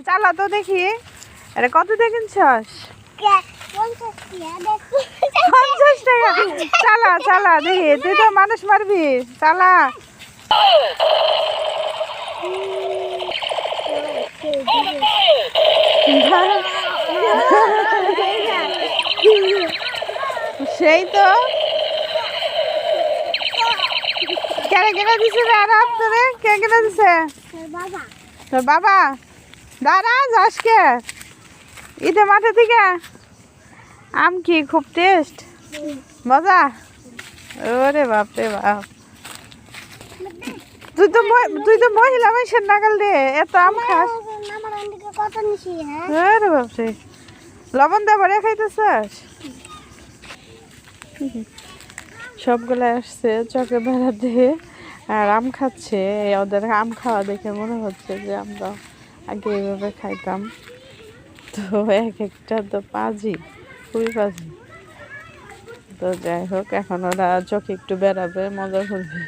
চালা তো দেখি, এটা কত দিয়ে কিনছস? 50 টাকা। চালা চালা দেখি, তুই তো মানুষ মারবি, চালা। সেই তো কেন কেনা দিছে রে আরাম তোরে? কে কেনা দিছে? তোর বাবা। দাঁড়া আজকে ঈদে মাঠে থেকে আম কি খুব টেস্ট, মজা? ওরে বাপ রে বাপ, তুই তো মহিলা মানুষের নাগাল দে এত আম খাস। আরে বাপ রে, লবণ দিয়ে ভরে খাইতেছস? সবগুলো আসছে চকে বেড়াতে আর আম খাচ্ছে। ওদের আম খাওয়া দেখে মনে হচ্ছে যে আমরা আগে এইভাবে খাইতাম। তো এক একটা তো পাজি, খুবই পাজি। তো যাই হোক, এখন ওরা চোখে একটু বেড়াবে, মজা করবে।